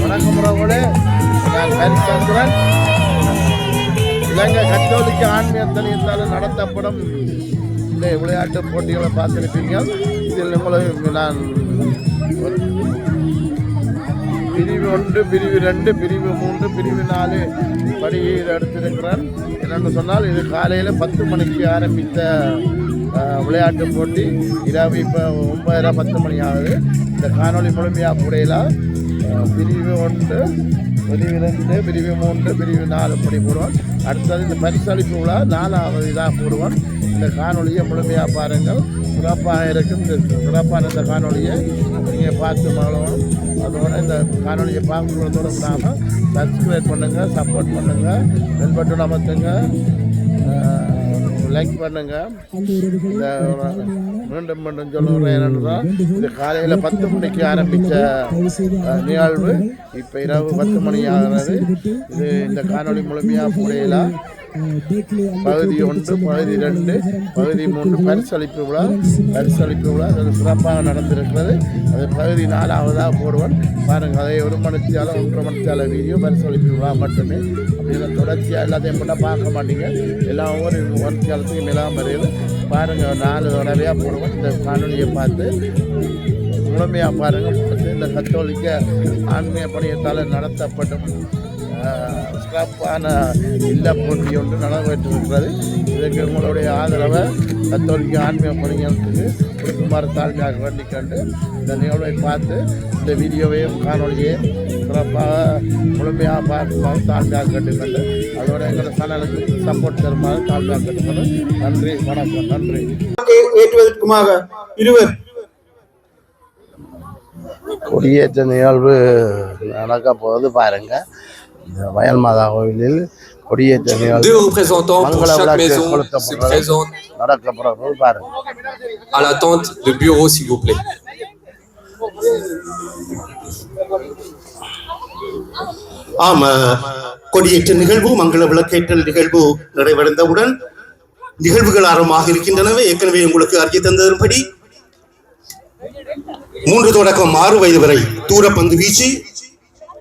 வணக்கம் உறவுகளே, நான் ஹரிச்சந்திரன். இலங்கை கத்தோலிக்க ஆன்மீக நிலையத்தால் நடத்தப்படும் இந்த விளையாட்டு போட்டிகளை பார்த்திருப்பீங்க. இதில் உங்களுக்கு நான் பிரிவு 1, பிரிவு 2, பிரிவு 3, பிரிவு 4 படியில் எடுத்திருக்கிறேன். என்னென்னு சொன்னால், இது காலையில் 10 மணிக்கு ஆரம்பித்த விளையாட்டு போட்டி. இரவு இப்போ 9:30 10 மணி ஆகுது. இந்த காணொலி முழுமையாக கூடையில் பிரிவு 1, பிரிவு 2, பிரிவு 3, பிரிவு 4 படி போடுவோம். அடுத்தது இந்த பரிசளிப்பு விழா 4வது இதாக போடுவோம். இந்த காணொலியை முழுமையாக பாருங்கள். சிறப்பாக இருக்கும். இந்த சிறப்பான இந்த காணொலியை நீங்கள் பார்த்து மகளவும். அதோட இந்த காணொலியை பார்க்குறதோடு இல்லாமல் சப்ஸ்கிரைப் பண்ணுங்கள், சப்போர்ட் பண்ணுங்கள், பெல் பட்டன் அமர்த்துங்க, லைக் பண்ணுங்க. இந்த மீண்டும் மீண்டும் சொல்லுறேன் என்னென்றால், இது காலையில் 10 மணிக்கு ஆரம்பித்த நிகழ்வு இப்போ இரவு 10 மணி ஆகிறது. இது இந்த காணொலி முழுமையாக புரியல. பகுதி 1, பகுதி 2, பகுதி 3 பரிசளிப்பு விழா அது சிறப்பாக நடந்திருக்கிறது. அது பகுதி 4வதாக போடுவேன். பாருங்கள், அதை 1 மணித்தால 1.5 மணித்தால வீடியோ பரிசளிப்பு விழா மட்டுமே. அப்படின்னா தொடர்ச்சியாக எல்லாத்தையும் மட்டும் பார்க்க மாட்டீங்க. எல்லாம் ஒவ்வொரு மணித்தாலத்துக்கும் எல்லாம் வருது. பாருங்கள், 4 தடவையாக போடுவேன். இந்த காணொலியை பார்த்து முழுமையாக பாருங்கள். இந்த கத்தோலிக்க ஆன்மீக பணியத்தால் நடத்தப்படும் சிறப்பான இல்ல போட்டி ஒன்று நடைபெற்றிருக்கிறது. இதற்கு உங்களுடைய ஆதரவை கத்தோலிக்க ஆன்மீக பணிகளுக்கு கொடுக்குமாறு தாழ்மையாக வேண்டிக்கொண்டு இந்த நிகழ்வை பார்த்து இந்த வீடியோவையும் காணொலியையும் சிறப்பாக முழுமையாக பார்க்குமாறு தாழ்மையாக கேட்டுக்கொண்டு அதோட எங்களோட சேனலுக்கு சப்போர்ட் தருமாறு தாழ்மையாக கேட்டுக்கொண்டு நன்றி, வணக்கம். நன்றி. ஏற்றுவதற்குமாக இருவர் கொடியேற்ற நிகழ்வு நடக்க போகுது. பாருங்க, வயல் மாதா கோவிலில் கொடியேற்ற நிகழ்வு மங்கள விளக்கு நடக்கப்படுறது. பாருங்க, à l'attente de bureau s'il vous plaît. ஆமா, கொடியேற்ற நிகழ்வு, மங்கள விளக்கேற்றல் நிகழ்வு நிறைவடைந்தவுடன் நிகழ்வுகள் ஆரம்பமாக இருக்கின்றனவே. ஏற்கனவே உங்களுக்கு அறிய தந்ததன்படி 3 தொடக்கம் 6 வயது வரை தூர பந்து வீச்சு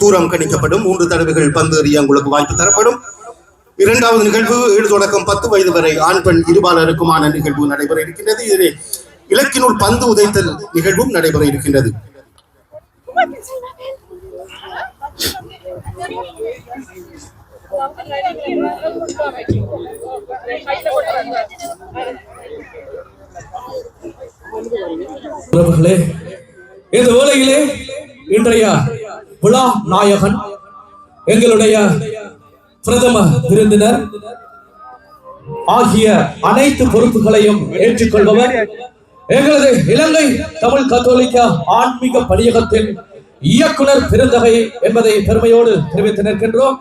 தூரம் கணிக்கப்படும். 3 தடவைகள் பந்து எறிய உங்களுக்கு வாய்ப்பு தரப்படும். 2வது நிகழ்வு 7 தொடக்கம் 10 வயது வரை ஆண் பெண் இருபாலருக்குமான நிகழ்வு நடைபெற இருக்கின்றது. இதிலே இலக்கினுள் பந்து உதைத்தல் நிகழ்வும் நடைபெற இருக்கின்றது. இந்த வேளையிலே இன்றைய விழா நாயகன், எங்களுடைய பிரதம விருந்தினர் ஆகிய அனைத்து பொறுப்புகளையும் ஏற்றுக்கொள்பவர் எங்களது இலங்கை தமிழ் கத்தோலிக்க ஆன்மீக பணியகத்தின் இயக்குனர் பெருந்தகை என்பதை பெருமையோடு தெரிவித்து நிற்கின்றோம்.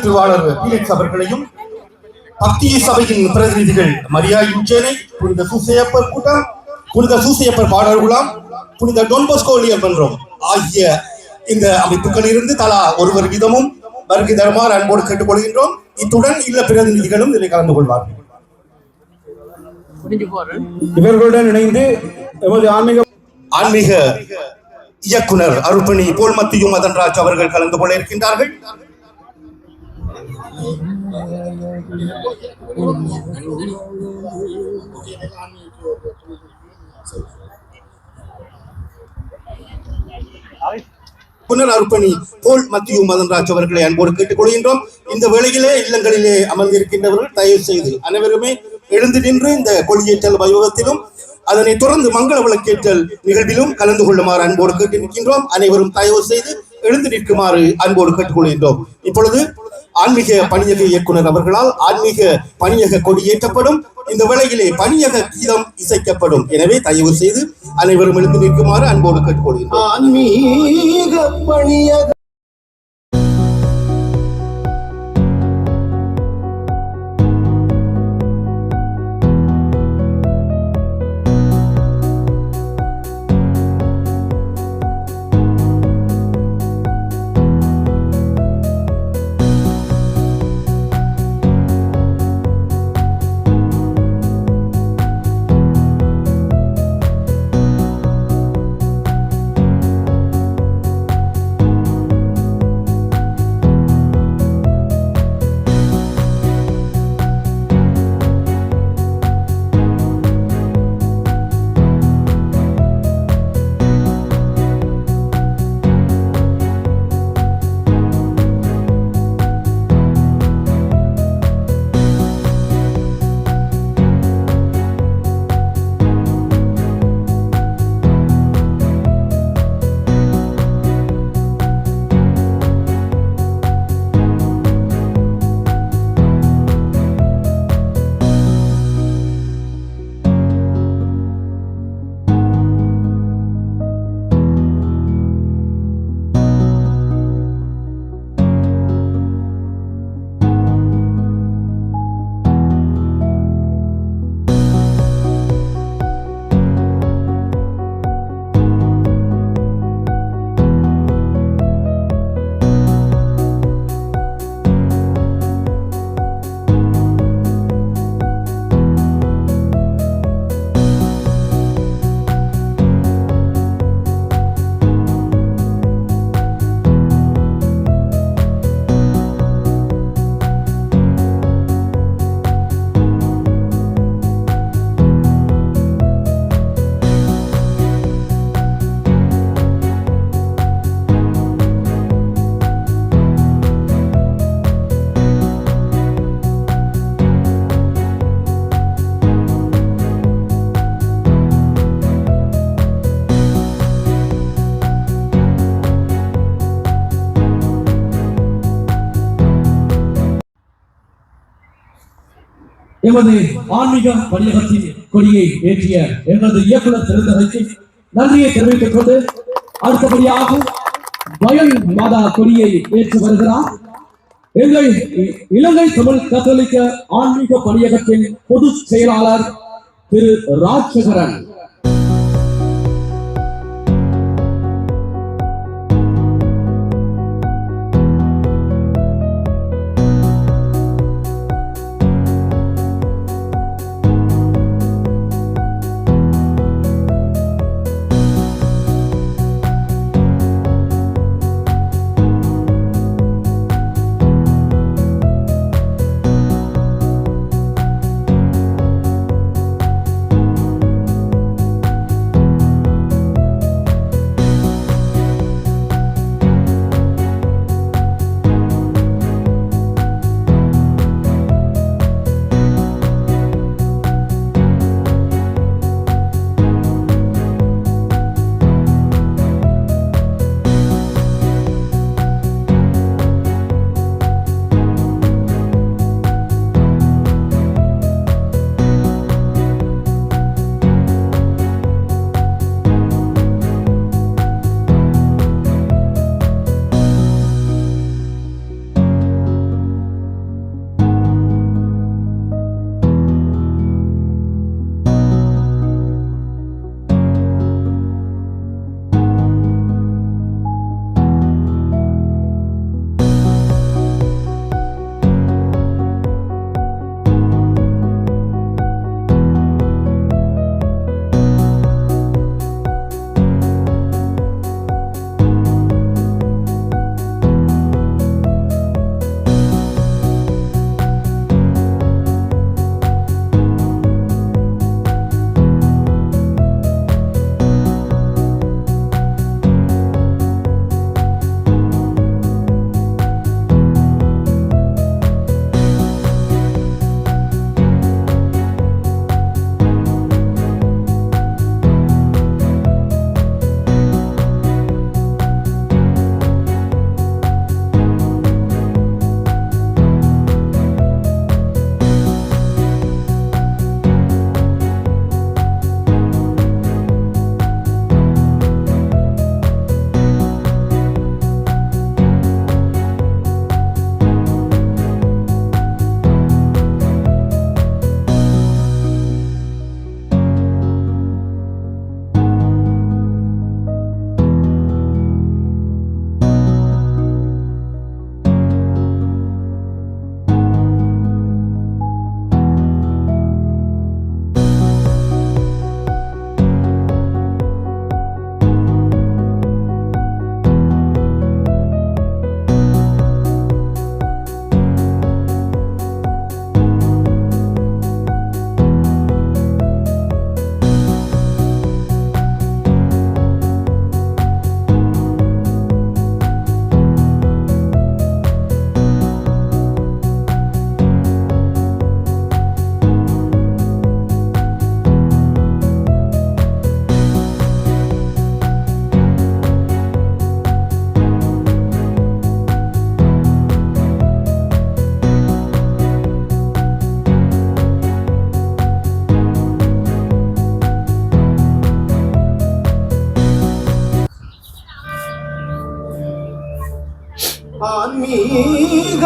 திருவாளர் பீலிக்ஸ் அவர்களையும், பக்திய சபையின் பிரதிநிதிகள் மரியா யுஜேனை, புனித சூசையப்பர் கூட்டம், புனித சூசையப்பர் பாடல்குலாம், புனித டொன்போஸ்கோ மன்றம் ஆகிய இந்த அமைப்புகளில் இருந்து தலா ஒருவர் வீதமும் வருகை தருமாறு அன்போடு கேட்டுக் கொள்கின்றோம். இத்துடன் இல்ல பிரதிநிதிகளும் இதில் கலந்து கொள்வார்கள். இவர்களுடன் இணைந்து எமது ஆன்மீக இயக்குனர் அருப்பணி போல் மத்தியும் மதன்ராஜ் அவர்கள் கலந்து கொள்ள இருக்கின்றார்கள். புனர் அருப்பணி போல் மத்தியும் மதன்ராஜ் அவர்களை அன்போடு கேட்டுக் கொள்கின்றோம். இந்த வேளையிலே இல்லங்களிலே அமர்ந்திருக்கின்றவர்கள் தயவு செய்து அனைவருமே எழுந்து நின்று இந்த கொடியேற்றல் வைபவத்திலும் அதனைத் தொடர்ந்து மங்கள விளக்கேற்றல் நிகழ்விலும் கலந்து கொள்ளுமாறு அன்போடு கேட்டு நிற்கின்றோம். அனைவரும் தயவு செய்து எழுந்து நிற்குமாறு அன்போடு கேட்டுக்கொள்கின்றோம். இப்பொழுது ஆன்மீக பணியக இயக்குனர் அவர்களால் ஆன்மீக பணியக கொடியேற்றப்படும். இந்த வேளையிலே பணியக கீதம் இசைக்கப்படும். எனவே தயவு செய்து அனைவரும் எழுந்து நிற்குமாறு அன்போடு கேட்டுக்கொள்கின்றோம். ஆன்மீக பணியக எமது ஆன்மீக பணியகத்தின் கொடியை ஏற்றிய எங்களது இயக்குனர் திருந்தவைக்கு நன்றியை தெரிவித்துக் கொண்டு அடுத்தபடியாக வயல் மாதா கொடியை ஏற்று வருகிறார் எங்கள் இலங்கை தமிழ் கத்தோலிக்க ஆன்மீக பணியகத்தின் பொதுச் செயலாளர் திரு Rajasekaran.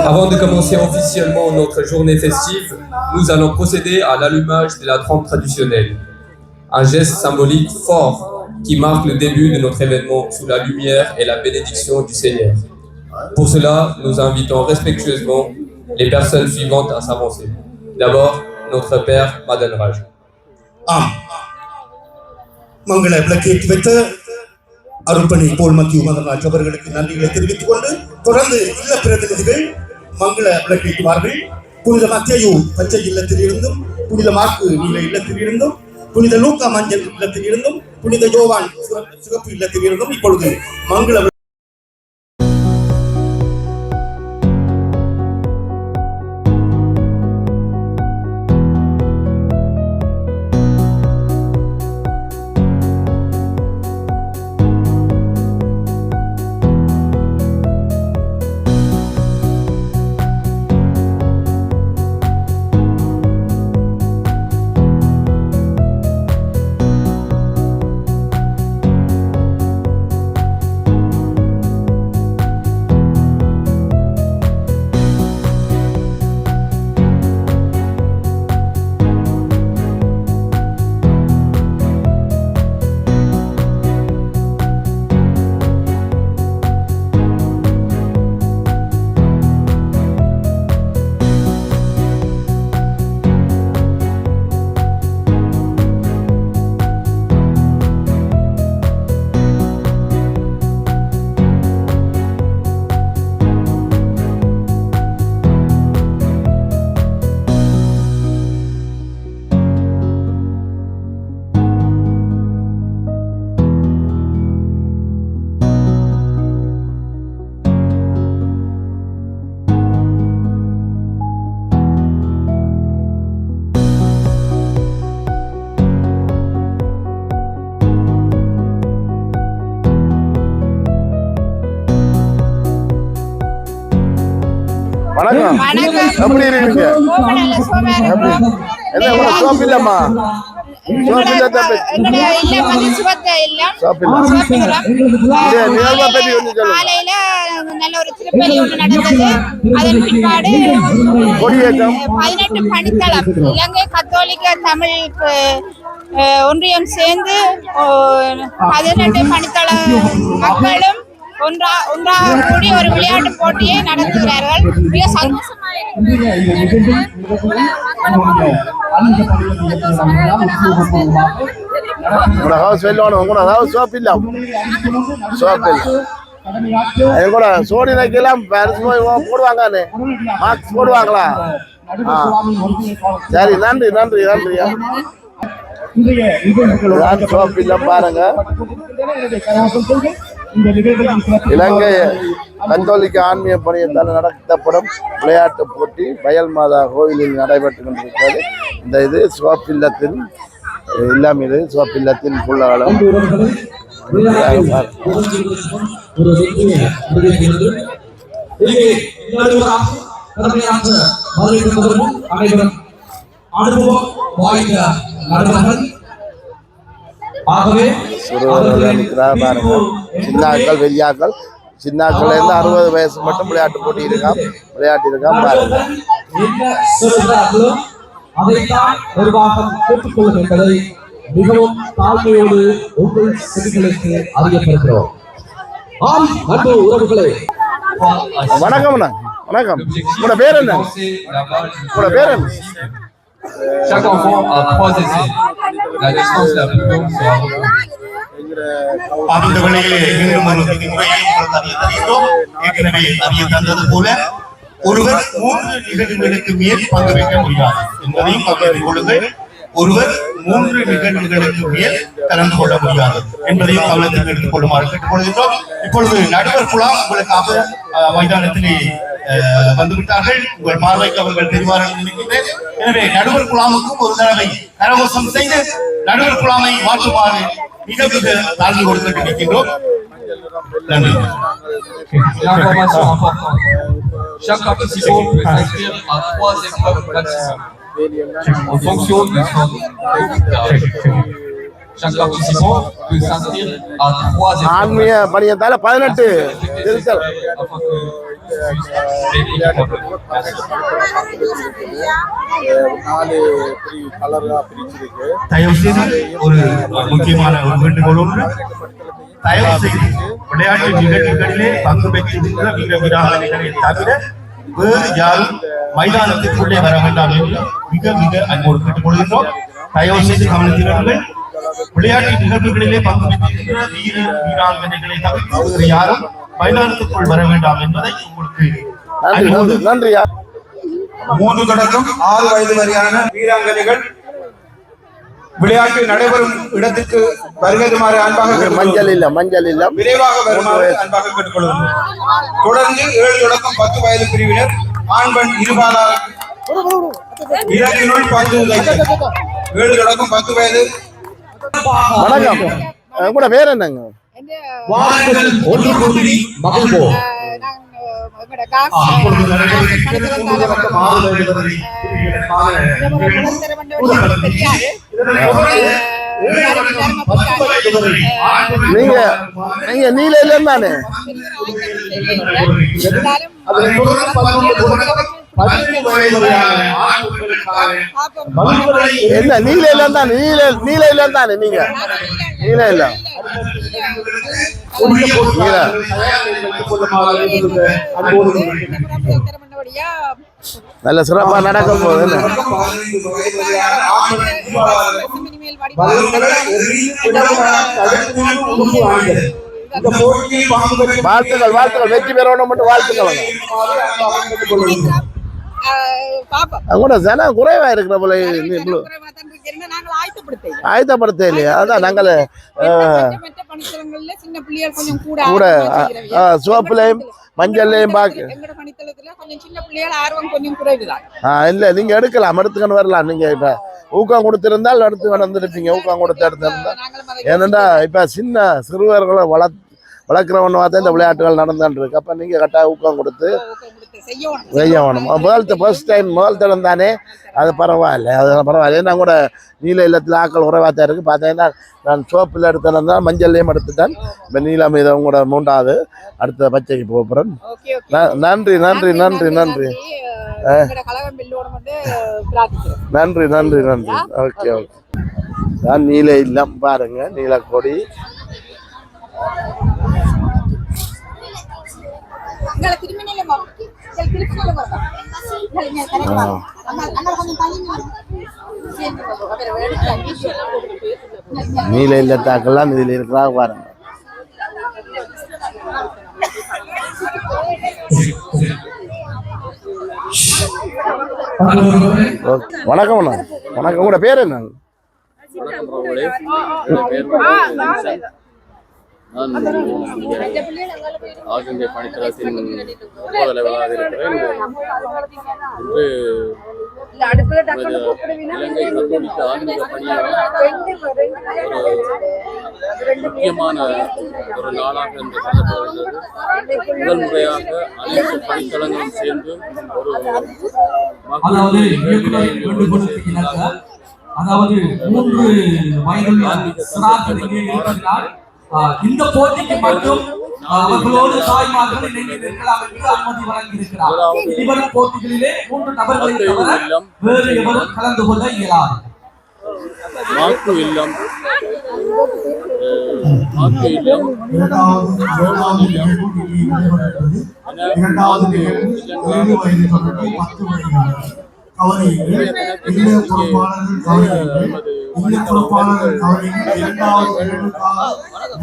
Avant de commencer officiellement notre journée festive, nous allons procéder à l'allumage de la trompe traditionnelle. Un geste symbolique fort qui marque le début de notre événement sous la lumière et la bénédiction du Seigneur. Pour cela, nous invitons respectueusement les personnes suivantes à s'avancer. D'abord, notre Père Madan Raj. மங்கள விளக்கேற்றி வைத்த அருள்பணி போல் மத்திய மதராஜ் அவர்களுக்கு நன்றிகளை தெரிவித்துக் கொண்டு தொடர்ந்து இல்ல பிரதிநிதிகள் மங்கள விளக்கேற்றுவார்கள். புனித மத்தேயு பச்சை இல்லத்தில் இருந்தும், புனித மார்க்கு நீல இல்லத்தில் இருந்தும், புனித லூக்கா மஞ்சள் இல்லத்தில் இருந்தும், புனித யோவான் சிவப்பு இல்லத்தில் இருந்தும் இப்பொழுது மங்கள வணக்கம். எப்படி இருக்கீங்க? என்ன கூட சோப் இல்லம்மா? சோப் இல்ல தம்பி. சோப் இல்ல. நியமா பத்தி கொஞ்சம் சொல்லுங்க. காலையில நல்ல ஒரு திருப்பலி ஒன்று நடந்தது. அதன் பிற்பாடு கொடியேற்றம் 18 பணித்தளம் இலங்கை கத்தோலிக்க தமிழ் ஒன்றியம் சேர்ந்து 18 பணித்தள மக்களும் ஒன்றாக கூடி ஒரு விளையாட்டு போட்டியை நடத்துகிறார்கள். மிக சந்தோஷமாக சோப் இல்ல கூட சோடினைக்கெல்லாம் போடுவாங்க மார்க்ஸ் போடுவாங்களா? சரி, நன்றி நன்றி நன்றியா. சோப் இல்ல பாருங்க. இலங்கை கத்தோலிக்க ஆன்மீக பணியத்தால் நடத்தப்படும் விளையாட்டு போட்டி வயல் மாதா கோயிலில் நடைபெற்று கொண்டிருக்கிறது. இந்த இது சோப் இல்லத்தின் எல்லாம் இது சோப் இல்லத்தின் புள்ளகளும் சின்னாக்கள் பெரியாக்கள் சின்னாக்கள் இருந்து 60 வயசு மட்டும் விளையாட்டு போட்டி இருக்காம் விளையாட்டு இருக்காம் பாருங்க. அதைத்தான் நிர்வாகம் கேட்டுக்கொள்கின்றதை மிகவும் தாழ்மையோடு உங்கள் செவிகளுக்கு அறியப்படுகிறோம். ஆம் அன்பு உறவுகளே, வணக்கம் வணக்கம். உங்களோட பேர் என்ன? உங்களோட பேர் என்ன? Chaque enfant a 3 essais. La distance la plus longue sera அந்த வேளையிலே மீண்டும் ஒரு விதிமுறையை உங்களுக்கு ஏற்கனவே அறிய தந்தது போல ஒருவர் 3 நிகழ்வுகளுக்கு மேல் பங்கு பெற்ற முடியாது என்பதையும் கவனித்துக் கொள்ளுங்கள். ஒருவர் 3 நிகழ்வுகளுக்கு மேல் கலந்து கொள்ள முடியாது என்பதையும் கவனத்தில் எடுத்துக் கொள்ளுமாறு கேட்டுக்கொள்கின்றோம். இப்பொழுது நடுவர் குழாம் உங்களுக்காக மைதானத்திலே வந்துவிட்டார்கள். உங்கள் பார்வைக்கு அவர்கள் தெரிவார்கள் நினைக்கின்றேன். எனவே நடுவர் குழாமுக்கும் ஒரு தடவை கரகோஷம் செய்து நடுவர் குழாமை மாற்றுமாறு மிக மிக தாழ்ந்து கொடுத்து நினைக்கின்றோம். நன்றி. L'information importante. Chaque participant peut s'inscrire à 3 épreuves maximum en fonction de son âge. Chaque participant peut s'inscrire à 3 épreuves. ஆன்மீக பணியத்தால 18 திருத்தல். தயவு செய்து ஒரு முக்கியமான ஒரு வேண்டுகோளோடு தயவு செய்து விளையாட்டு நிகழ்ச்சிகளிலே பங்கு பெற்றிருக்கிற வீர வீராங்கனைகளை தவிர வேறு யாரும் மைதானத்திற்குள்ளே வர வேண்டாம் என்று மிக மிக அன்போடு கேட்டுக்கொள்கின்றோம். தயவு செய்து கவனித்திருங்கள். விளையாட்டு நிகழ்வுகளிலே பங்கு பெற்றிருக்கிற வீர வீராங்கனைகளை தவிர வேறு யாரும் மைதானத்திற்குள் வர வேண்டாம் என்பதை உங்களுக்கு நன்றியா. 3 தொடக்கம் 6 வயது வரையான வீராங்கனைகள் விளையாட்டு நடைபெறும் இடத்திற்கு வருவதுமாறு அன்பாக மஞ்சள் இல்ல விரைவாக வருமாறு அன்பாக கேட்டுக்கொள்கிறோம். தொடர்ந்து 7 தொடக்கம் 10 வயது பிரிவினர் ஆண் பெண் இருபாலார் இலக்கினுள் பந்து வைத்தல். 7 தொடக்கம் 10 வயது. வணக்கம். உங்களோட பேர் என்னங்க? நீங்க நீலையில தானே? என்ன நீலையில தானே? நீலையில தானே நீங்க? நீலையில நல்ல சிறப்பா நடக்கும் போது வாழ்த்துக்கள் வாழ்த்துக்கள். வெற்றி பெறணும் மட்டும் வாழ்த்துக்கள். கூட ஜன குறைவா இருக்கிற போல ஆயத்தப்படுத்த இல்லையா? அதான் நாங்கள் கூட சோப்புலையும் மஞ்சள்லையும் பாக்கு இல்ல நீங்க எடுக்கலாம், எடுத்துக்கணும் வரலாம். நீங்க இப்ப ஊக்கம் கொடுத்திருந்தால் எடுத்து வந்துருப்பீங்க. ஊக்கம் கொடுத்து எடுத்திருந்தா ஏனென்றா இப்ப சின்ன சிறுவர்களை வளர்க்கிறவன் பார்த்தா இந்த விளையாட்டுகள் நடந்துட்டு இருக்கு. அப்ப நீங்க கட்டாய ஊக்கம் கொடுத்து செய்யணும். வேர்ல்டு ஃபர்ஸ்ட் டைம் வேர்ல்டு தானே, அது பரவாயில்ல, அது பரவாயில்ல. ஏன்னா கூட நீல இல்லத்தில் ஆக்கள் உறவாக தான் இருக்குது. பார்த்தீங்கன்னா நான் சோப்பில் எடுத்தேன்னா மஞ்சள்லேயும் எடுத்துட்டேன். இப்போ நீலம் இதை கூட 3வது, அடுத்த பச்சைக்கு போகிறேன். நன்றி நன்றி நன்றி நன்றி நன்றி நன்றி நன்றி. Okay okay. நான் நீல இல்லம் பாருங்க, நீலக்கொடி. நீல இல்லத்தாக்கெல்லாம் இதில் இருக்கிறா பாருங்க. வணக்கம் அண்ணா. வணக்கம். உங்களோட பேர் என்ன? ஆகிய பணித்தளத்தின் தலைவராக இருக்கிறேன். இன்று இலங்கை கத்தோலிக்க ஆன்மீக பணியாக முக்கியமான ஒரு நாளாக என்று கருதப்படுகிறது. முதல் முறையாக அனைத்து பணித்தளங்களும் சேர்ந்து ஒரு அதாவது 3 வயதுள்ள இந்த போட்டிக்கு மட்டும் அவர்களோடு தாய்மார்கள் இணைந்திருக்கலாம் என்று அனுமதி வழங்கியிருக்கிறார். இவரும் போட்டிகளிலே 3 நபர்களை தவிர வேறு எவரும் கலந்து கொள்ள இயலாது. மாக்கு இல்லம்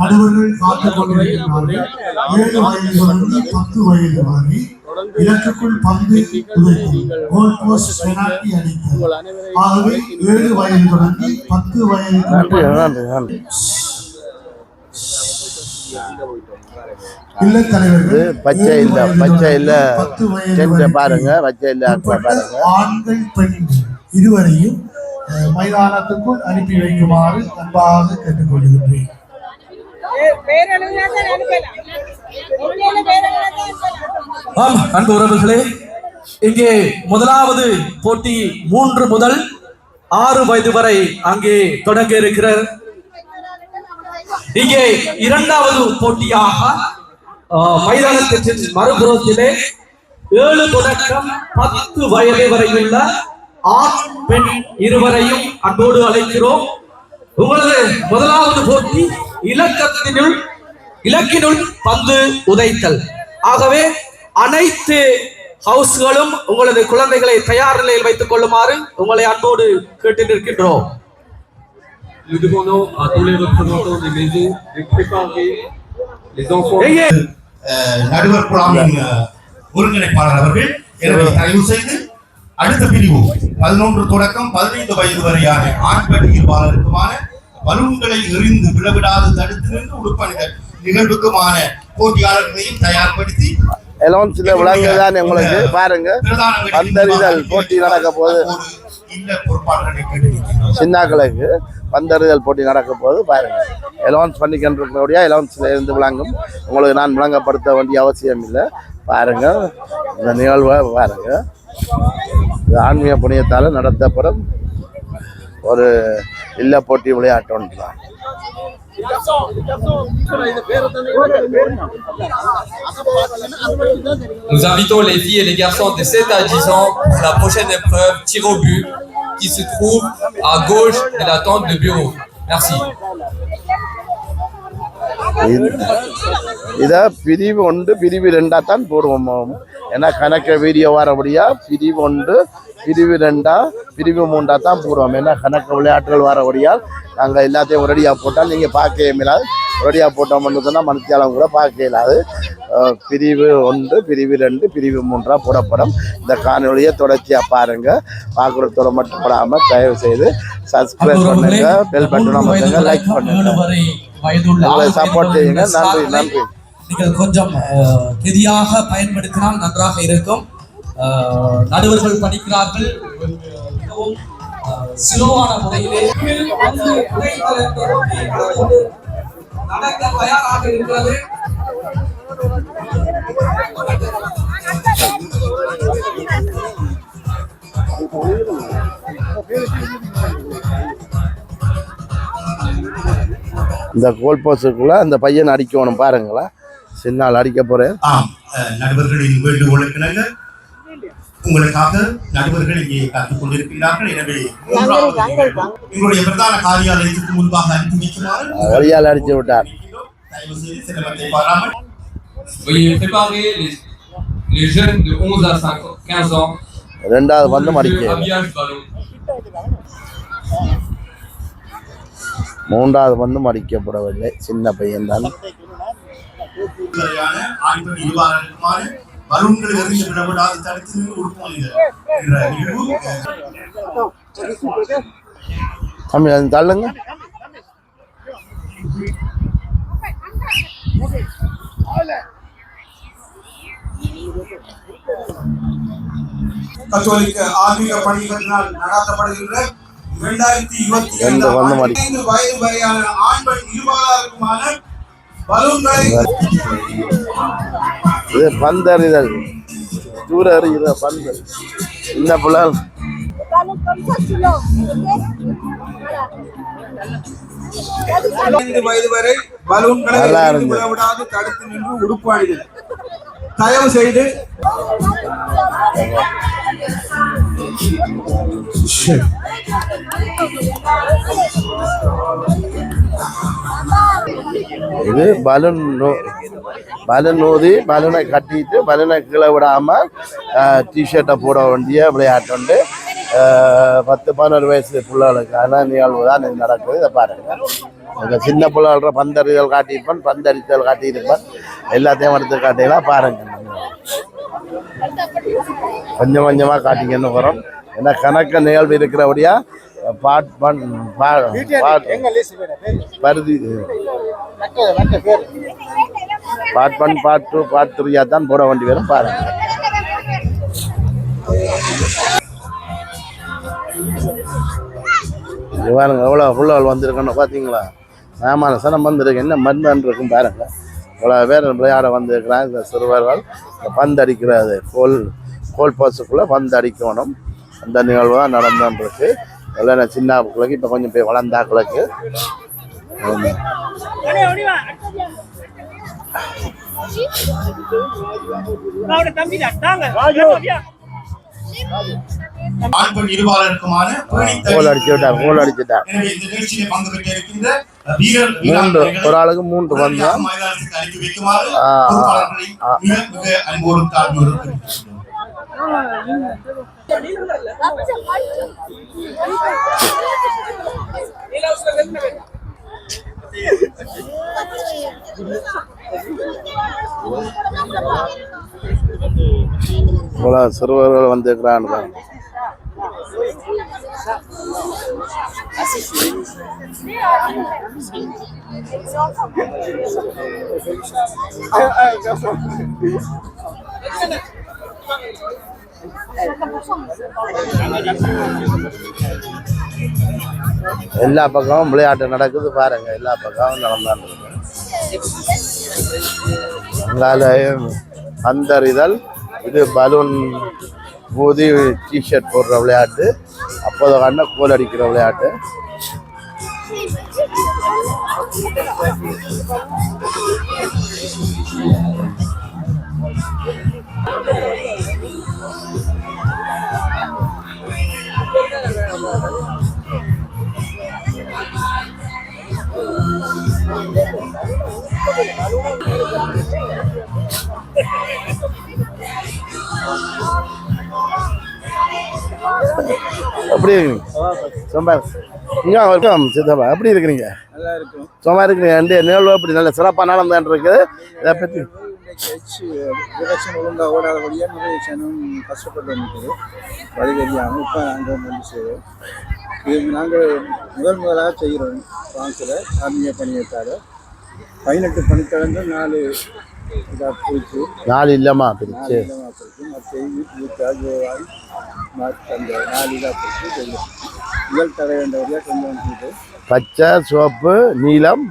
நடுவர்கள் காத்துக் கொண்டிருக்கிறார்கள். 7 வயது தொடங்கி 10 வயது வரை இலக்குக்குள் பந்து உதைத்தல், கோல் போஸ்ட் பெனால்டி அடித்தல். ஆகவே 7 வயது தொடங்கி 10 வயது இல்லத்தலைவர்கள் பச்சை இல்ல பாருங்க, பச்சை இல்ல பாருங்க. ஆண்கள் பெண்கள் இருவரையும் மைதானத்துக்குள் அனுப்பி வைக்குமாறு அன்பாக கேட்டுக்கொள்கிறேன். அன்பு உறவுகளே, இங்கே முதலாவது போட்டி 3 முதல் 6 வயது வரை அங்கே தொடங்க இருக்கிறார். இங்கே 2வது போட்டியாக மைதானத்தின் மறுபுறத்திலே 7 தொடக்கம் 10 வயது வரையுள்ள ஆண் பெண் இருவரையும் அன்போடு அழைக்கிறோம். உங்களது முதலாவது போட்டி இலக்கினுள் பந்து உதைத்தல். ஆகவே அனைத்து ஹவுஸ்களும் உங்களது குழந்தைகளை தயார் நிலையில் வைத்துக் கொள்ளுமாறு உங்களை அன்போடு கேட்டு நிற்கின்றோம். Nous demandons à tous les représentants des maisons de préparer les enfants. நடுவர் குழாமின் ஒருங்கிணைப்பாளர் அவர்கள் எனவே தயவு செய்து அடுத்த பிரிவு 11 தொடக்கம் 15 வயது வரையான ஆண் பெண் இருபாலருக்குமான பலூன்களை எறிந்து விழவிடாது தடுத்து நின்று உடுப்பணிகள் நிகழ்வுக்குமான போட்டியாளர்களையும் தயார்படுத்தி எலோன்ஸ்ல விளங்குதான் உங்களுக்கு பாருங்க. பந்தறிதல் போட்டி நடக்க போது, சின்னாக்களுக்கு பந்தறிதல் போட்டி நடக்க போது பாருங்க. எலோன்ஸ் பண்ணிக்கின்றக்கூடிய எலோன்ஸ்ல இருந்து விளங்கும். உங்களுக்கு நான் விளங்கப்படுத்த வேண்டிய அவசியம் இல்லை. பாருங்க இந்த நிகழ்வை பாருங்க. ஆன்மீக புண்ணியத்தால் நடத்தப்படும் ஒரு இல்ல போட்டி விளையாட்டு ஒன்று தான். Nous invitons les filles et les garçons de 7 à 10 ans pour la prochaine épreuve tir au but qui se trouve à gauche de la tente de bureau. Merci. இத பிரிவு 1 பிரிவு 2 தான் போடுவோம். ஏன்னா கணக்க வீடியோ வரபடியா பிரிவு 1 பிரிவு 2 பிரிவு 3 தான் போடுவோம். ஏன்னா கணக்க விளையாட்டுகள் வரபடியால் நாங்கள் எல்லாத்தையும் ஒரடியாக போட்டால் நீங்கள் பார்க்க இயலாது. ஒரடியாக போட்டோம்னு சொன்னால் மனுஷாலம் கூட பார்க்க இயலாது. பிரிவு 1 பிரிவு 2 பிரிவு 3 போடப்படும். இந்த காணொலியை தொடர்ச்சியாக பாருங்க. பார்க்குறதோட மட்டும் படாமல் தயவு செய்து சப்ஸ்கிரைப் பண்ணுங்க, பெல் பட்டனை அமர்த்துங்க, லைக் பண்ணுங்க, சப்போர்ட் செய்யுங்க. நன்றி நன்றி. நீங்கள் கொஞ்சம் கெதியாக பயன்படுத்தினால் நன்றாக இருக்கும். நடுவர்கள் படிக்கிறார்கள். மிகவும் சிலோவான முறையிலே நடக்க தயாராக இருக்கிறது. இந்த கோல் போஸ்டுக்குள்ள அந்த பையன் அடிக்கணும் பாருங்களா, சின்னால் அடிக்க போறேன். நடுவர்களின் வேண்டுகோளுக்கு நல்ல உங்களுக்காக நடுவர்கள் இங்கே காத்துக் கொண்டிருக்கிறார்கள். எனவே எங்களுடைய பிரதான காரியாலயத்துக்கு முன்பாக அனுப்பி வைக்குமாறு வழியால் அடிச்சு விட்டார். தயவு செய்து சிரமத்தை பாராமல் Veuillez préparer les jeunes de 11 à 15 ans. ரெண்டாவது பந்தும் அடிக்க, Habillage ballon. மூன்றாவது பந்தும் அடிக்கப்படவில்லை. சின்ன பையன் தான். ஆண்கள் இருவாரமான பலூன்கள் எறிந்து விடப்படாது தடுத்து என்ற நிகழ்வு தம்பி அது தள்ளுங்க. கத்தோலிக்க ஆன்மீக பணிகளினால் நடாத்தப்படுகின்ற 2025 வயது வரையான ஆண் பெண் இருபாலருக்குமான பலூன்களை இது பந்தறிதல், தூர அறிகிற பந்து. சின்ன பிள்ளை வயது வரை பலூன்களை நல்லா எறிந்து இருந்து. விடவிடாது தடுத்து நின்று உடுப்பு அணிதல். தயவு செய்து இது பலூன் ஊதி பலூனை கட்டிட்டு பலூனை கீழே விடாம டிஷர்ட்டை போட வேண்டிய விளையாட்டு உண்டு. 10-11 வயசு பிள்ளைகளுக்கான நிகழ்வு தான் இது நடக்குது. இதை பாருங்க, இந்த சின்ன பிள்ளைகள பந்தறிதல் காட்டியிருப்பேன், பந்தடித்தல் காட்டியிருப்பேன், எல்லாத்தையும் எடுத்து காட்டிலாம் பாருங்க. கொஞ்சம் கொஞ்சமா காட்டிங்கன்னு வரும். ஏன்னா கணக்க நிகழ்வு இருக்கிறபடியா பார்ட் ஒன் பார்ட் 2 பார்ட் 3 தான் போட வேண்டி வரும். பாருங்க, பாருங்க எவ்வளோ புள்ளகள் வந்திருக்கணும் பார்த்தீங்களா. மேமான சனம் வந்திருக்கு, என்ன மருந்துன்னு இருக்கும் பாருங்க. இவ்வளோ பேர் விளையாட வந்திருக்கிறாங்க. இந்த சிறுவர்கள் பந்து அடிக்கிறது, கோல் போஸ்டுக்குள்ளே பந்து அடிக்கணும். அந்த நிகழ்வு தான் நடந்துருக்கு. எல்லாம் சின்ன ஆட்களுக்கு இப்போ கொஞ்சம் போய் வளர்ந்தாக்களுக்கு ஆண் பெண் இருபாலருக்குமான கோல் அடிச்சுட்டார். கோல் அடிச்சுட்டார். எனவே இந்த நிகழ்ச்சியிலே பங்கு பெற்ற இருக்கின்ற வீரர் ஒரு ஆளுக்கு 3 பந்து தான். மைதானத்துக்கு அனுப்பி வைக்குமாறு பொறுப்பாளர்களை மிக மிக அன்போடும் தாழ்மையோடும் கேட்டுக்கொள்கிறோம். இவ்வளோ சிறுவர்கள் வந்திருக்கிறான்னு பாருங்க. எல்லா பக்கமும் விளையாட்டு நடக்குது பாருங்க. எல்லா பக்கமும் நடந்தான்னு இருக்கு. அங்காலயம் பந்தறிதல், இது பலூன் ஊதி டிஷர்ட் போடுற விளையாட்டு, அப்போது கண்ண கோல் அடிக்கிற விளையாட்டு. எப்படி இருக்கீங்க? சும்மா இங்கே வெல்கம் சித்தப்பா, எப்படி இருக்கிறீங்க? நல்லா இருக்கும். சும்மா இருக்கிறீங்க. ரெண்டு நிகழ்வு அப்படி நல்ல சிறப்பாக நடந்துட்டு இருக்குது. இதை பற்றி எலெக்ஷன் ஒழுங்காக ஓடாதபடியாக நிறைய ஜனம் கஷ்டப்பட்டு வந்துருக்குது, வழி தெரியாமல். இப்போ நாங்கள் வந்து செய்வோம். இது நாங்கள் முதலாக செய்கிறோம். பிரான்ஸில் ஆன்மீக பணியத்தால் 18 பணித்தளங்கள் 4 இதாக போயிடுச்சு. 4 இல்லைம்மா பிரிச்சு மற்ற அந்த 4 இதாக போயிட்டு முதல் தடை வேண்டவரையாக கொண்டு வந்துட்டு பச்சை, சிவப்பு, நீலம்,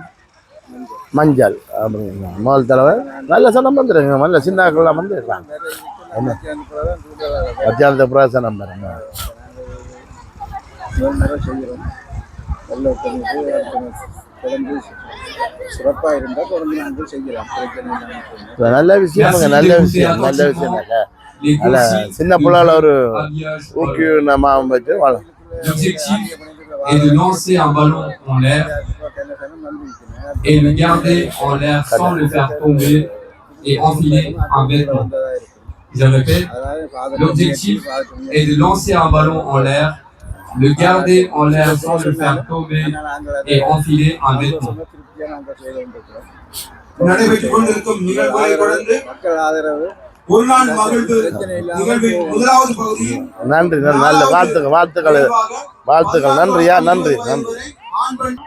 மஞ்சள் அப்படிங்களா முதல் தடவை. நல்ல சனம் வந்துருங்க. நல்ல சின்னாக்கள்லாம் வந்துருக்காங்க. என்ன மத்தியானத்தை பிரசனம் பாருங்க. செய்கிறோம். நல்ல தொடர்ந்து சிறப்பாக இருந்தால் தொடர்ந்து நாங்கள் செய்யலாம். நல்ல விஷயம், நல்ல விஷயம், நல்ல விஷயம். அல்ல சின்ன பிள்ளைல ஒரு ஊக்கியமா வச்சு வாழ. L'objectif est de lancer un ballon en l'air et le garder en l'air sans le faire tomber et enfiler un vêtement. Je répète, l'objectif est de lancer un ballon en l'air, le garder en l'air sans le faire tomber et enfiler un vêtement. நடைபெற்றுக் கொண்டிருக்கும் நிகழ்வுகளை தொடர்ந்து மக்கள் ஆதரவு ஒரு நாள் மகிழ்வு நிகழ்வின் முதலாவது பகுதியில் நன்றி, நல்ல வாழ்த்துக்கள், வாழ்த்துக்கள், வாழ்த்துக்கள். நன்றியா, நன்றி, நன்றி. ஆண் பெண்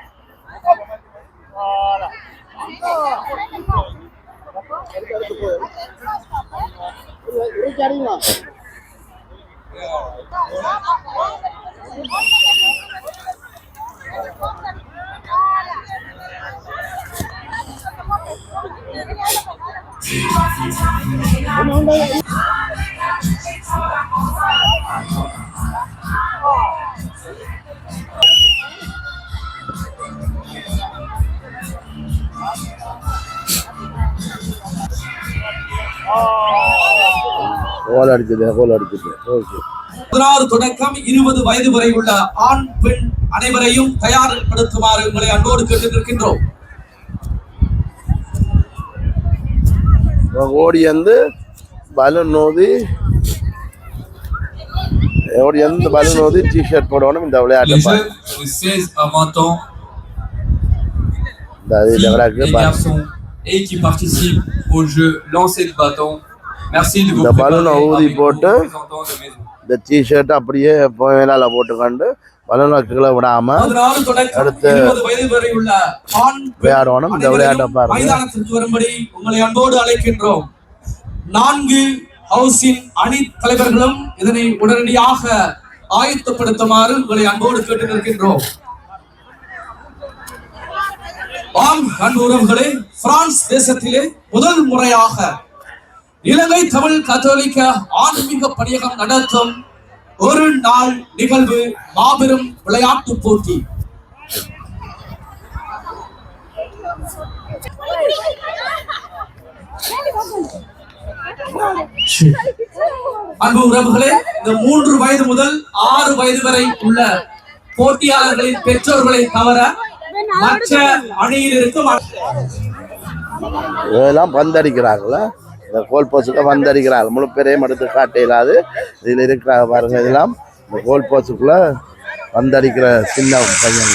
கோல் அடிச்சது. ஓகே. 16 தொடக்கம் 20 வயது வரை உள்ள ஆண் பெண் அனைவரையும் தயார்படுத்துமாறு உங்களை அன்போடு கேட்டுக்கொள்கின்றோம். ஓடி வந்து பலூன் நோதி டிஷர்ட் போடணும். இந்த விளையாட்டு Les jeunes de 16 à 20 ans, les garçons et qui participent au jeu lancer de bâton. Merci de vous préparer avec vos représentants de maison. இந்த டிஷர்ட் அப்படியே மேலால போட்டுக்கொண்டு பலூனை கீழே விடாம 16 தொடக்கம் 20 வயது வரை உள்ள ஆண் விளையாடணும். இந்த விளையாட்டை பாருங்க. மைதானத்திற்கு வரும்படி உங்களை அன்போடு அழைக்கின்றோம். 4 ஹவுஸின் அணி தலைவர்களும் இதனை உடனடியாக ஆயத்தப்படுத்துமாறு உங்களை அன்போடு கேட்டு நிற்கின்றோம். ஆம் அன்பு உறவுகளே, பிரான்ஸ் தேசத்திலே முதல் முறையாக இலங்கை தமிழ் கத்தோலிக்க ஆன்மீக பணியகம் நடத்தும் ஒரு நாள் நிகழ்வு மாபெரும் விளையாட்டு போட்டி. அன்பு உறவுகளே, இந்த 3 வயது முதல் 6 வயது வரை உள்ள போட்டியாளர்களின் பெற்றோர்களை தவிர மற்ற அணியில் இருக்கும் இதெல்லாம் பந்தடிக்கிறாங்களா? இந்த கோல் போஸ்டுக்கு பந்தடிக்கிறாங்க. முழு பேரையும் எடுத்து காட்ட இல்லாது இதில் இருக்கிறாங்க பாருங்க. இதெல்லாம் இந்த கோல் போஸ்டுக்குள்ள பந்தடிக்கிற சின்ன பையன்.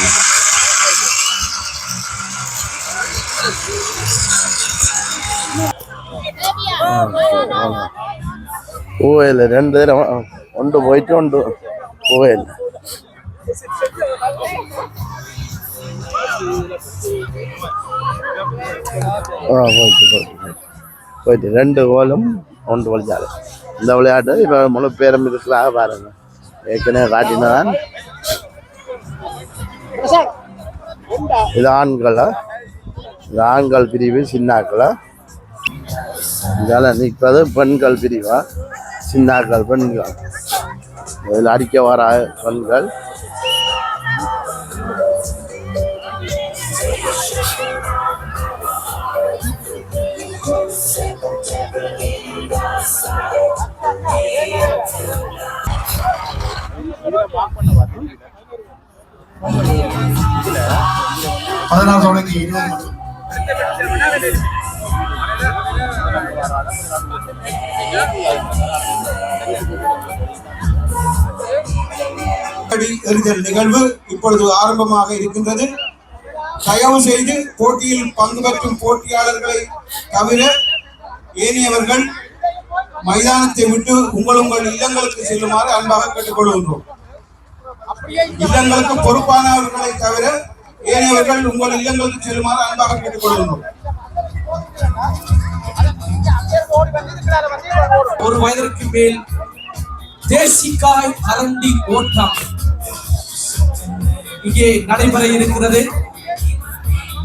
போகல 2 தடவை ஒன்று போயிட்டு ஒன்று போகல. போயிட்டு 2 கோலும் 1 வழிச்சாரு. இந்த விளையாட்டு இப்போ முழு பேரம் இருக்கிறாங்க பாருங்க. ஏற்கனவே காட்டினதான். இது ஆண்களா? இது ஆண்கள் பிரிவு. சின்னாக்களா? இதெல்லாம் நிற்பது பெண்கள் பிரிவா? சின்னாக்கள் பெண்கள். இதில் அடிக்க வர பெண்கள். எறிதல் நிகழ்வு இப்பொழுது ஆரம்பமாக இருக்கின்றது. தயவு செய்து போட்டியில் பங்கு பெற்றும் போட்டியாளர்களை தவிர ஏனையவர்கள் மைதானத்தை விட்டு உங்கள் இல்லங்களுக்கு செல்லுமாறு அன்பாக கேட்டுக்கொள்கின்றோம். இல்லங்களுக்கு பொறுப்பானவர்களை தவிர ஏனையவர்கள் உங்கள் இல்லங்களுக்கு செல்லுமாறு அன்பாக கேட்டுக்கொள்கின்றோம். 1 வயதிற்கு மேல் தேசிக்காய் கரண்டி ஓட்டம் இங்கே நடைபெற இருக்கிறது.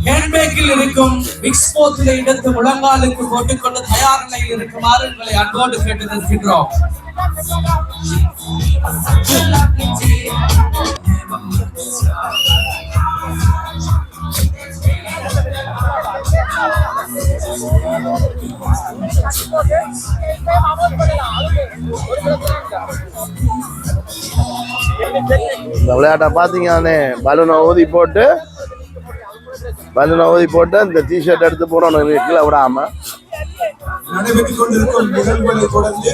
ஹேண்ட்பேக்கில் இருக்கும் மிக்ஸ் போத்தில எடுத்து முழங்காலுக்கு போட்டுக்கொண்டு தயார் நிலையில் இருக்குமாறு உங்களை அன்போடு கேட்டு நிற்கின்றோம். இந்த விளையாட்டை பார்த்தீங்கன்னே பலூனை ஊதி போட்டு இந்த டிஷர்ட் எடுத்து போறோம் கீழே விடாம நடைபெற்றுக் கொண்டிருக்கும் நிகழ்வுகளை தொடர்ந்து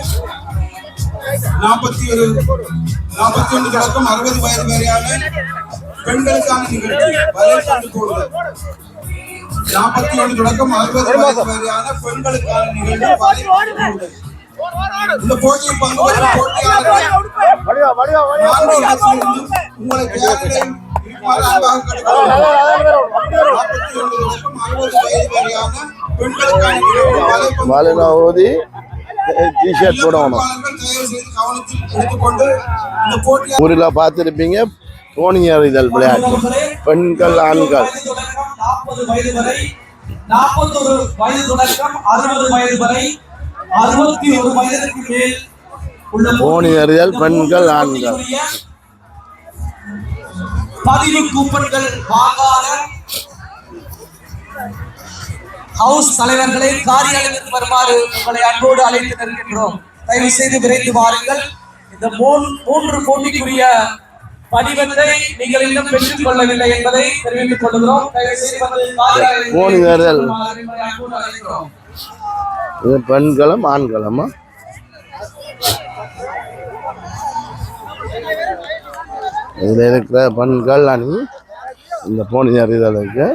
41 தொடக்கம் 60 வயது வரையான பெண்களுக்கான நிகழ்ச்சி வலைப்பந்து போடுதல். 41 தொடக்கம் 60 வயது வரையான பெண்களுக்கான நிகழ்ச்சி வலைப்பந்து போடுதல். இந்த போட்டியில் பங்கு பெறும் போட்டியாளர்கள் உங்களை தயாரில் இருக்குமாறு அன்பாக கேட்டுக்கொள்கிறோம். 41 தொடக்கம் 60 வயது வரையான பெண்களுக்கான நிகழ்ச்சி வலைப்பந்து பலூனை ஊதி டிஷர்ட் போடணும். ஊரில் பார்த்துருப்பீங்க போனி எறிதல் விளையாட்டு பெண்கள் ஆண்கள் 40 வயது வரை 41 வயது தொடக்கம் 60 வயது வரை 61 வயதுக்கு மேல் உள்ள போனி எறிதல் பெண்கள் ஆண்கள். பதிவு கூப்பன்கள் வாங்காத ஹவுஸ் தலைவர்களை காரியாலயத்திற்கு வருமாறு உங்களை அன்போடு அழைத்து நிற்கின்றோம். தயவு செய்து விரைந்து வாருங்கள். இந்த 3 போட்டிக்குரிய படிவத்தை நீங்கள் இன்னும் பெற்றுக் கொள்ளவில்லை என்பதை தெரிவித்துக் கொள்கிறோம். தயவு செய்து இது பெண்களும் ஆண்களும் இதுல இருக்கிற பெண்கள் அணி இந்த போனி அறிதலுக்கு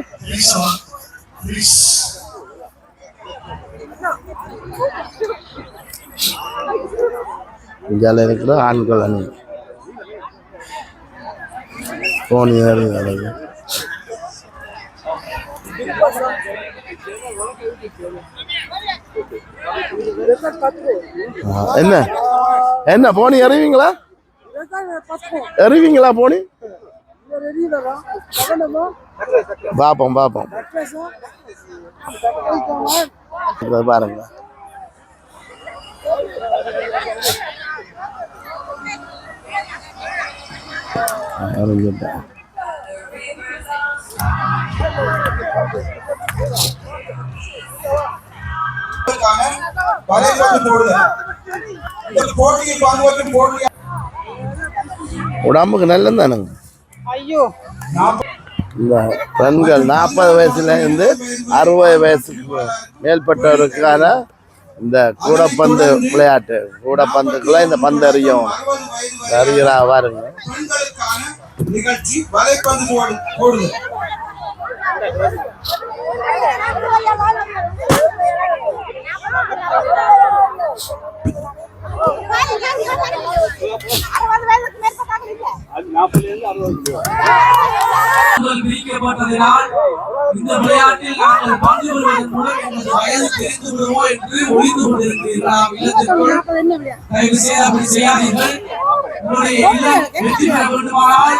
இந்தியாவில் இருக்கிற ஆண்கள் அணி போனி அறிதலுக்கு என்ன என்ன போனி எறிவீங்களா போனி பாப்போம் பாருங்க உடம்புக்கு நல்லது தானுங்க. இந்த பெண்கள் 40 வயசுல இருந்து 60 வயசுக்கு மேற்பட்டவருக்கான இந்த கூடப்பந்து விளையாட்டு கூடப்பந்துக்குள்ள இந்த பந்து அறியும் அறிகிறா பாருங்க. நிகழ்ச்சி வலைப்பந்து போடுதல். பிரிக்கப்பட்டதினால் இந்த விளையாட்டில் நாங்கள் பங்கு பெறுவதன் மூலம் எங்களது வயது தெரிந்து விடுவோம் என்று ஒழித்து கொண்டிருக்கிறீர்களாம். இல்லத்திற்குள் தயவு செய்து அப்படி செய்யாதீர்கள். உங்களுடைய இல்லம் வெற்றி பெற வேண்டுமானால்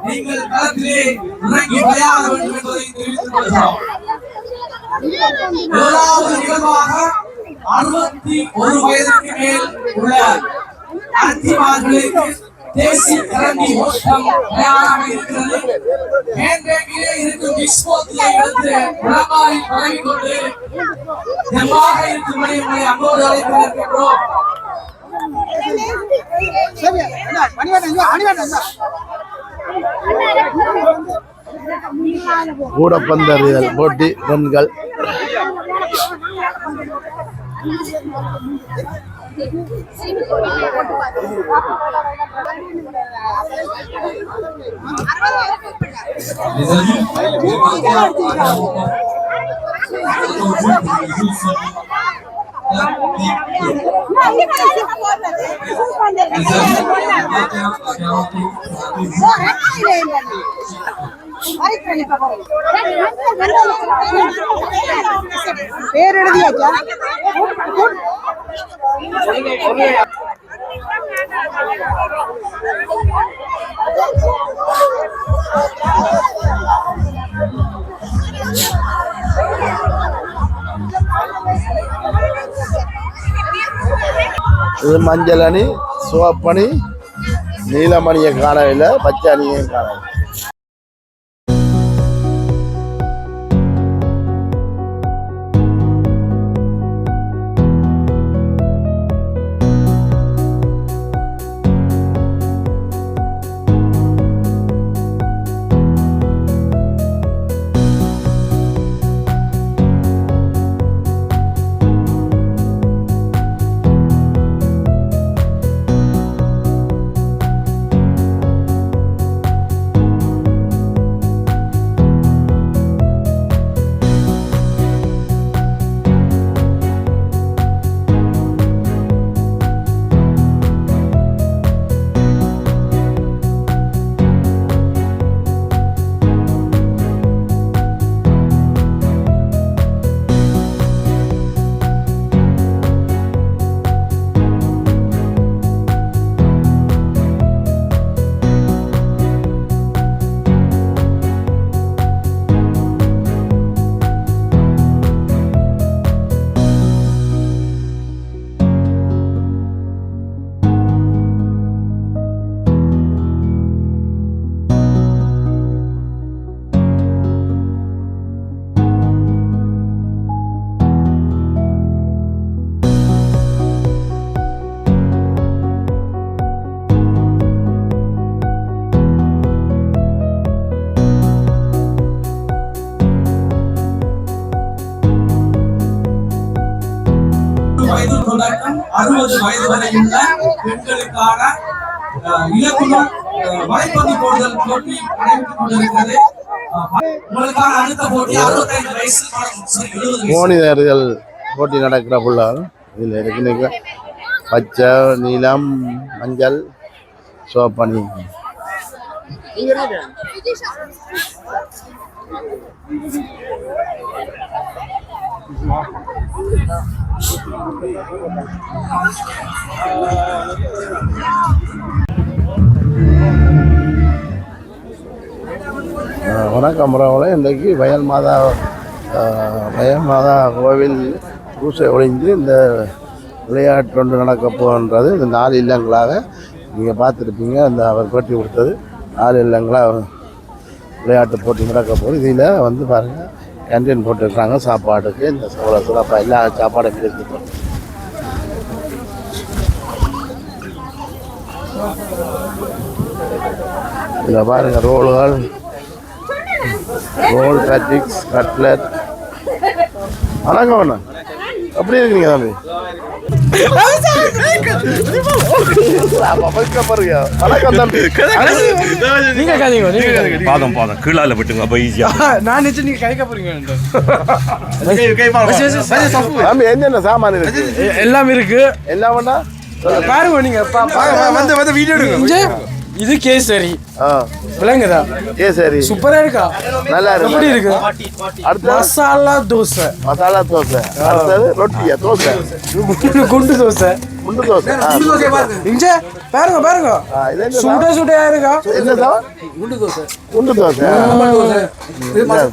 நீங்கள் களத்திலே இறங்கி விளையாட வேண்டும் என்பதை தெரிவித்துக் கொள்கிறோம். முதலாவது நிகழ்வாக 61 வயதுக்கு மேல் உள்ள அத்திமார்களுக்கு தேசிய கரண்டி ஓட்டம் தயாராக இருக்கிறது. மேன்மேலே இருக்கும் விஸ்வத்திலே எடுத்து உலகாவில் பழகிக் கொண்டு தெம்பாக இருக்கும்படி உங்களை அன்போடு அழைத்து நிற்கின்றோம். கூடப்பந்தறிதல் போட்டி பெண்கள் பேர் எழுதியாச்சா? இது மஞ்சள் அணி, சிவப்பணி, நீலமணியை காணவில்லை, பச்சை அணியையும் காணவில்லை. வயது தொடக்கம் 60 வயது வரை உள்ள பெண்களுக்கான இலக்குகள் வலைப்பந்து போடுதல் போட்டி நடைபெற்றுக் கொண்டிருக்கிறது. உங்களுக்கான அடுத்த போட்டி 65 வயசு மோனிதர்கள் போட்டி நடக்கிற புள்ளால் இதில் இருக்கு. பச்சை, நீலம், மஞ்சள், சிவப்பணி. வணக்கம் உறவுகளே. இன்றைக்கு வயல் மாதா கோவில் பூசை ஒழிஞ்சு இந்த விளையாட்டு ஒன்று நடக்க போகின்றது. இந்த 4 இல்லங்களாக நீங்கள் பார்த்துருப்பீங்க. இந்த அவர் போட்டி கொடுத்தது 4 இல்லங்களாக விளையாட்டு போட்டி நடக்க போகுது. இதில் வந்து பாருங்கள், கேன்டீன் போட்டுருக்காங்க சாப்பாடுக்கு. இந்த சிறப்பாக எல்லா சாப்பாடும் இருக்குது. இதில் பாருங்கள் ரோல் பேட்டிக்ஸ், கட்லெட். வணக்கம் அண்ணா, எப்படி இருக்கீங்க தம்பி? வணக்கம் தம்பி. பாதம் கீழால விட்டுங்க அப்ப ஈஸியா. நான் நினைச்சு நீங்க கைக்க போறீங்க. தம்பி என்னென்ன சாமான் இருக்கு? எல்லாம் இருக்கு. எல்லாம்னா பாருங்க, நீங்க வந்து வீடியோ எடுங்க. இது கேசரி விளங்குதா? கேசரி சூப்பரா இருக்கா? நல்லா இருக்கு. எப்படி இருக்கு? அடுத்து மசாலா தோசை. அடுத்தது ரொட்டியா? தோசை, குண்டு தோசை. இங்க பாருங்க சுட சுடையா இருக்கா? குண்டு தோசை,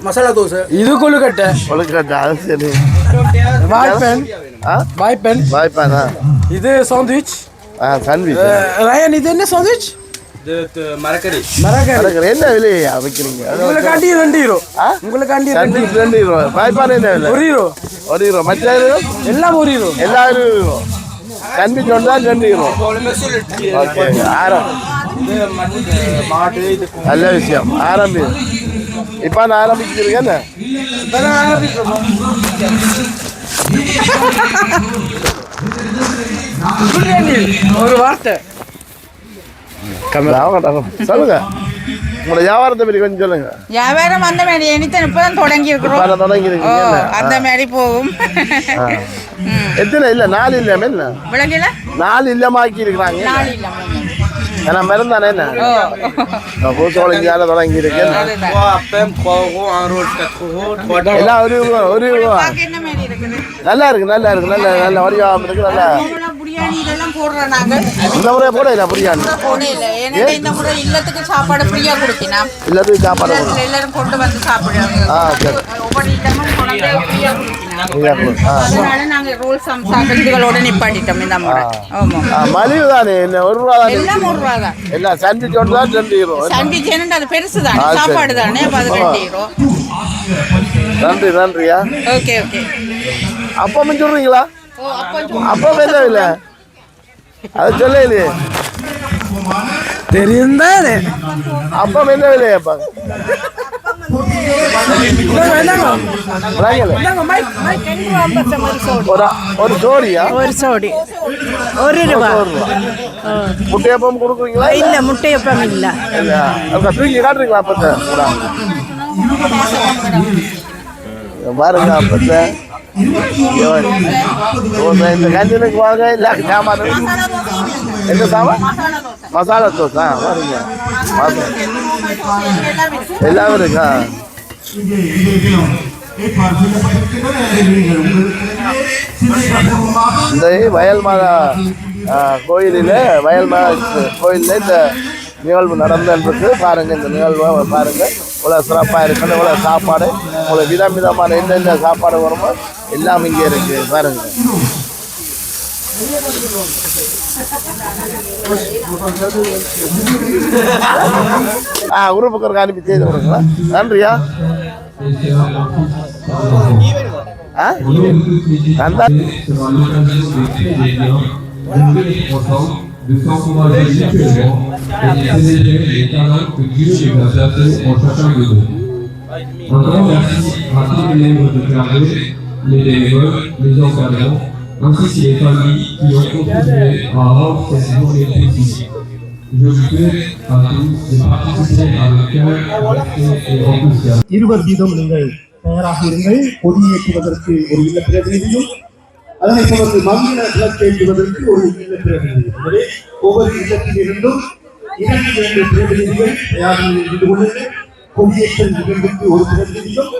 மசாலா தோசை. இது கொழுக்கட்டை. அது சரி. வாய்ப்பேன். இது சாண்ட்விச். சாண்ட்விச். ரயன், இது என்ன சாண்ட்விச்? மரக்கறி. என்ன விலையா வைக்கிறீங்க? உங்களுக்காண்டி 2 யூரோ. உங்களுக்காண்டி 2 யூரோ. வாய்ப்பான என்ன விலை? 1 யூரோ. 1 யூரோ. மற்ற எல்லாம் 1 யூரோ. எல்லா 1 யூரோ. சாண்ட்விச் ஒன்றா 2 யூரோ. ஓகே, நல்ல விஷயம். ஆரம்பி. இப்போ நான் ஆரம்பிச்சிருக்கேன். ஒரு வார்த்தை சொல்லுங்க, உங்களோட வியாபாரத்தை பற்றி கொஞ்சம் சொல்லுங்க. வியாபாரம் அந்த மாதிரி இப்பதான் தொடங்கி இருக்கிறோம். அந்த மாதிரி போகும். எத்தனை இல்ல? 4 இல்லாம என்ன விளங்கல? 4 இல்லமாக்கி இருக்கிறாங்க. 4 இல்லாம ஏன்னா மருந்தானே என்ன பூசோழிஞ்சால தொடங்கி இருக்கு. எல்லாம் ஒரு நல்லா இருக்கு. நல்ல வடிவாக இருக்கு. நல்லா எல்லாம் போடுறோம் நாங்க. இந்த முறை போடல பிரியாணி போடே இல்லை. ஏன்னா இந்த முறை இல்லத்துக்கு சாப்பாடு ஃப்ரீயா கொடுத்தினா. எல்லாத்துக்கும் சாப்பாடு எல்லாரும் கொண்டு வந்து சாப்பிடுறாங்க. சரி ஒவ்வொரு இடமும் கொண்டு வந்து ஃப்ரீயா கொடுத்தினா. அதனால நாங்க ரோல் சம்சா இதுகளோட நிப்பாட்டிட்டோம் இந்த முறை. ஆமா. மலிவு தானே என்ன ₹1 தானே? எல்லாம் ₹1 தான். எல்லாம் சாண்ட்விச் ஒன்று தான் €2. சாண்ட்விச் என்னன்னு அது பெருசு தானே சாப்பாடு தானே அப்ப அது €2. நன்றியா. Okay okay. அப்பம் சொல்றீங்களா? அப்பம் என்ன இல்லை அது சொல்லலையே தெரியும் தானே. அப்பம் என்ன விலையாப்பா? ஒரு ஜோடியா? ஒரு சோடி ₹1. முட்டையப்பம் கொடுக்குறீங்களா? இல்ல முட்டையப்பம் இல்ல. தூக்கி காட்டுறீங்களா அப்பத்தை பாருங்க அப்பத்தை இந்த கஞ்சனுக்கு வாங்க இல்ல சாமான் என்ன சாமான்? மசாலா தோசை பாருங்க எல்லாம் இருக்கா? இந்த வயல் மாதா கோயிலில் வயல் மாதா கோயிலில் இந்த நிகழ்வு நடந்துருக்கு பாருங்க. இந்த நிகழ்வை பாருங்க இவ்வளோ சிறப்பாக இருக்குன்னு இவ்வளோ சாப்பாடு இவ்வளோ விதமான என்னென்ன சாப்பாடு வருமோ எல்லாம் இங்கே இருக்கு பாருங்க. உறுப்புக்கு அனுப்பி செய்து கொடுங்களா? நன்றியா. de s'encourager mutuellement et de célébrer les talents que Dieu nous a placés en chacun de nous. Encore merci à tous les membres de Clairvaux, les bénévoles, les encadrants, ainsi que les familles qui ont contribué à rendre cette journée possible. Je vous souhaite à tous de participer avec cœur, respect et enthousiasme. 20 வீதம் நீங்கள் தயாராக இருங்கள். கொடியேற்றுவதற்கு ஒரு இல்ல பிரதிநிதியும் அதனை தொடர்ந்து மங்கள விளக்கேற்றுவதற்கு ஒரு இல்ல பிரதிநிதி. எனவே ஒவ்வொரு இல்லத்தில் இருந்தும் 2 பிரதிநிதிகள் தயாரில் ஈடுபட்டு கொடியேற்றல் நிகழ்வுக்கு ஒரு பிரதிநிதியும்